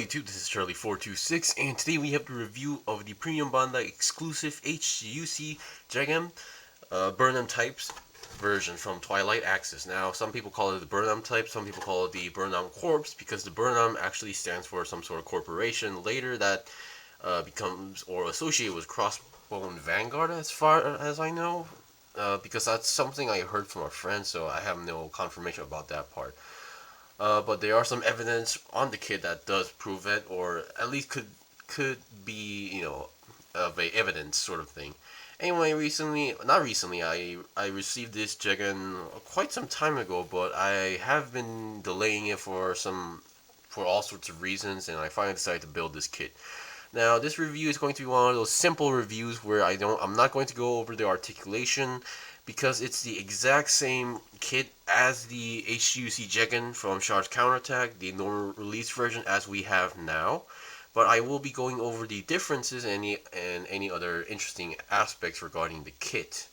YouTube, this is Charlie426, and today we have the review of the Premium Bandai exclusive HGUC Jegan Birnam types version from Twilight Axis. Now, some people call it the Birnam type, some people call it the Birnam Corps, because the Birnam actually stands for some sort of corporation later that becomes or associated with Crossbone Vanguard, as far as I know, because that's something I heard from a friend, so I have no confirmation about that part. But there are some evidence on the kit that does prove it, or at least could be, of a evidence sort of thing. Anyway, not recently, I received this Jegan quite some time ago, but I have been delaying it for all sorts of reasons, and I finally decided to build this kit. Now, this review is going to be one of those simple reviews where I'm not going to go over the articulation, because it's the exact same kit as the HGUC Jegan from Charge Counterattack, the normal release version as we have now. But I will be going over the differences and any other interesting aspects regarding the kit.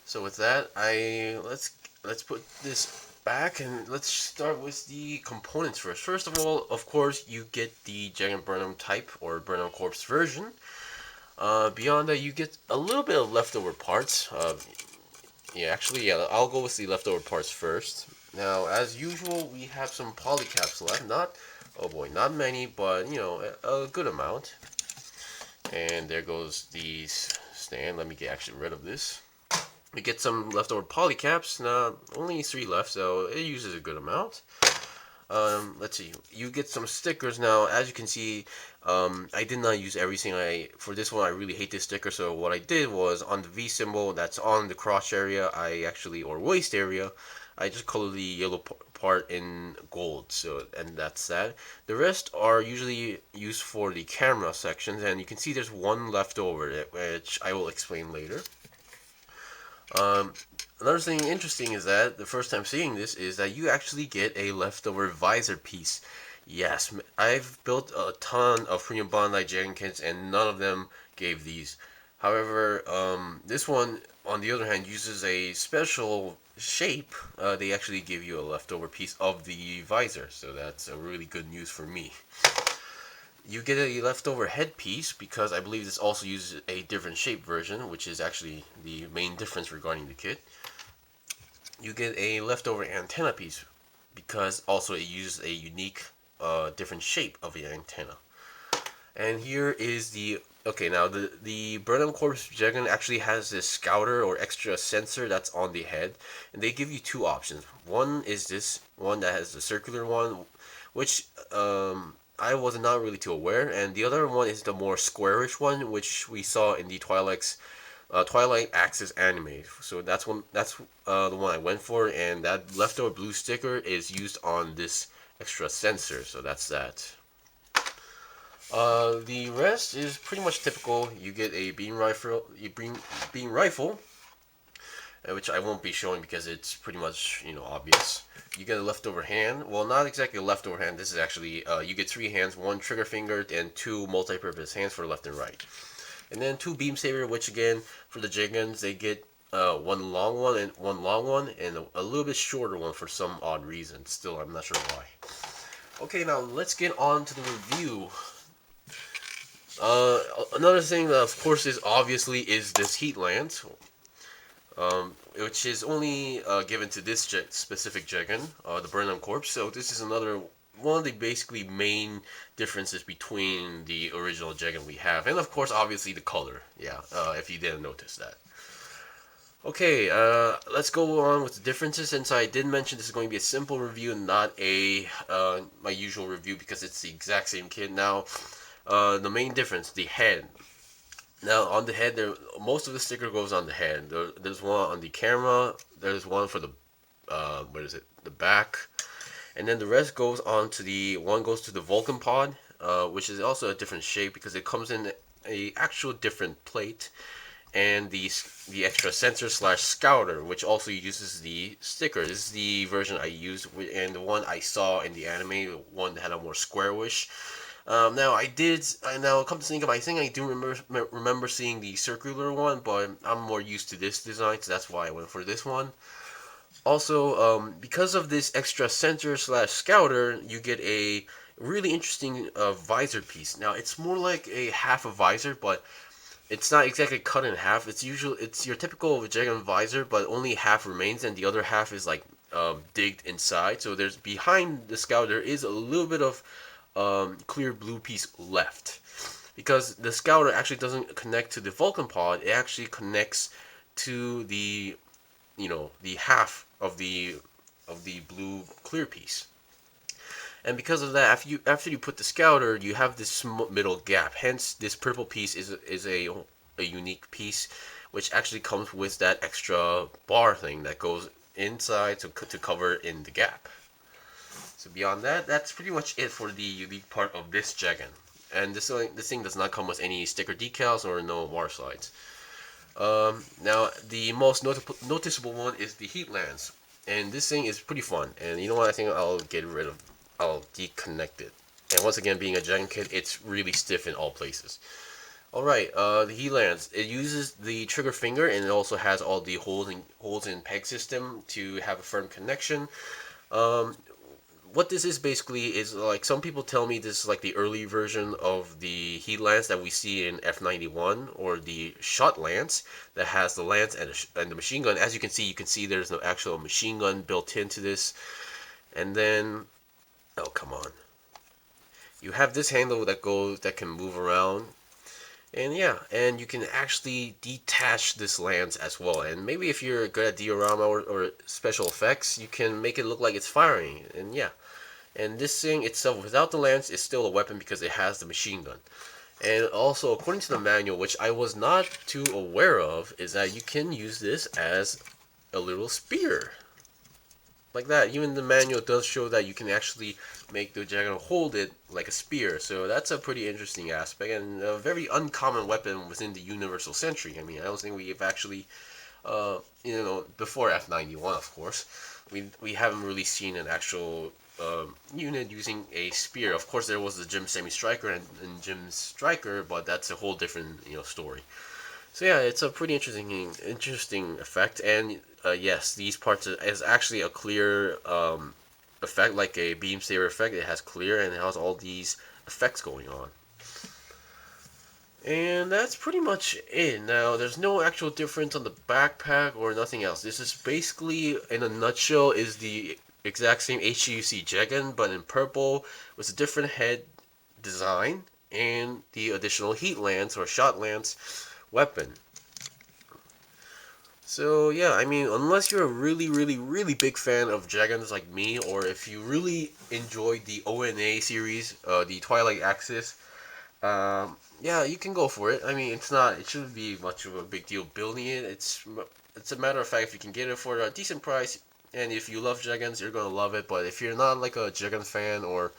So with that, let's put this back and let's start with the components first. First of all, of course, you get the Jegan Birnam type or Birnam Corps version. Beyond that, you get a little bit of leftover parts. I'll go with the leftover parts first. Now, as usual, we have some polycaps left. Not many, but, a good amount. And there goes the stand. Let me get actually rid of this. We get some leftover polycaps. Now, only 3 left, so it uses a good amount. Let's see. You get some stickers. Now, as you can see, I did not use everything. For this one, I really hate this sticker. So what I did was on the V symbol that's on the crotch area, or waist area, I just colored the yellow part in gold. And that's that. The rest are usually used for the camera sections, and you can see there's one left over, which I will explain later. Another thing interesting is that the first time seeing this is that you actually get a leftover visor piece. Yes, I've built a ton of Premium Bandai Jegan kits and none of them gave these. However, this one, on the other hand, uses a special shape. They actually give you a leftover piece of the visor, so that's a really good news for me. You get a leftover headpiece because I believe this also uses a different shape version, which is actually the main difference regarding the kit. You get a leftover antenna piece because also it uses a unique, different shape of the antenna. And here is the Birnam Corps Jegan actually has this scouter or extra sensor that's on the head, and they give you 2 options. One is this one that has the circular one, which I was not really too aware, and the other one is the more squarish one, which we saw in the Twilight Axis anime. So that's the one I went for, and that leftover blue sticker is used on this extra sensor. So that's that. The rest is pretty much typical. You get a beam rifle, which I won't be showing because it's pretty much obvious. You get a leftover hand. Well, not exactly a leftover hand. This is actually you get 3 hands, 1 trigger finger, and 2 multi-purpose hands for left and right. And then 2 beam saber, which again for the Jegans they get 1 long one and 1 long one, and a little bit shorter one for some odd reason. Still, I'm not sure why. Okay, now let's get on to the review. Another thing that of course is this heat lance, which is only given to this specific Jegan, the Birnam Corps. So this is another one of the basically main differences between the original Jegan we have, and of course obviously the color. If you didn't notice that. Okay, let's go on with the differences. Since I did mention this is going to be a simple review and not my usual review because it's the exact same kit. Now, the main difference, the head. Now, on the head, most of the sticker goes on the head. There's one on the camera. There's one for the the back, and then the rest goes on to the Vulcan pod, which is also a different shape because it comes in a actual different plate, and the extra sensor / scouter, which also uses the sticker. This is the version I used, and the one I saw in the anime, the one that had a more squarish. Now come to think of it, I think I do remember seeing the circular one, but I'm more used to this design, so that's why I went for this one. Also, because of this extra sensor / scouter, you get a really interesting visor piece. Now it's more like a half a visor, but it's not exactly cut in half. It's your typical Jegan visor, but only half remains, and the other half is like digged inside. So there's behind the scout there is a little bit of clear blue piece left, because the scouter actually doesn't connect to the Vulcan pod. It actually connects to the the half of the blue clear piece. And because of that, after you put the scouter, you have this middle gap. Hence, this purple piece is a unique piece, which actually comes with that extra bar thing that goes inside to cover in the gap. So beyond that, that's pretty much it for the unique part of this Jegan. And this thing does not come with any sticker decals or no water slides. Now, the most noticeable one is the heat lance. And this thing is pretty fun. And you know what? I think I'll deconnect it. And once again, being a Jegan kid, it's really stiff in all places. Alright, the heat lance. It uses the trigger finger, and it also has all the holes in peg system to have a firm connection. What this is basically is, like, some people tell me this is like the early version of the heat lance that we see in F91, or the shot lance that has the lance and the machine gun. As you can see there's no actual machine gun built into this. And then, oh come on, you have this handle that can move around. And yeah, and you can actually detach this lance as well. And maybe if you're good at diorama or special effects, you can make it look like it's firing. And yeah, and this thing itself, without the lance, is still a weapon because it has the machine gun. And also, according to the manual, which I was not too aware of, is that you can use this as a little spear. Like that. Even the manual does show that you can actually make the Jegan hold it like a spear. So that's a pretty interesting aspect, and a very uncommon weapon within the Universal Century. I mean, I don't think we've actually, before F91, of course, we haven't really seen an actual unit using a spear. Of course, there was the Jim Semi-Striker and Jim's Striker, but that's a whole different story. So yeah, it's a pretty interesting effect, and yes, these parts is actually a clear effect, like a beam saber effect. It has clear, and it has all these effects going on. And that's pretty much it. Now, there's no actual difference on the backpack or nothing else. This is basically, in a nutshell, is the exact same HGUC Jegan, but in purple, with a different head design, and the additional heat lance or shot lance weapon. So yeah, I mean, unless you're a really big fan of Jegans like me, or if you really enjoyed the ONA series, the Twilight Axis, yeah, you can go for it. I mean, it shouldn't be much of a big deal building it. It's a matter of fact, if you can get it for a decent price, and if you love Jegans, you're gonna love it. But if you're not like a Jegan fan or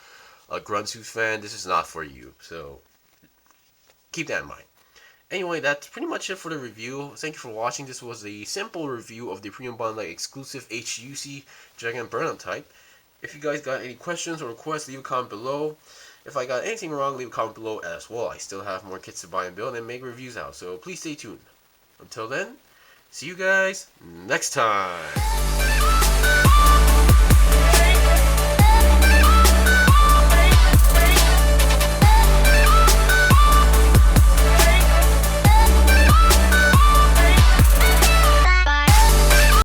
a Gruntooth fan, this is not for you. So keep that in mind. Anyway, that's pretty much it for the review. Thank you for watching. This was a simple review of the Premium Bandai exclusive HGUC Jegan Birnam type. If you guys got any questions or requests, leave a comment below. If I got anything wrong, leave a comment below as well. I still have more kits to buy and build and make reviews out, so please stay tuned. Until then, see you guys next time.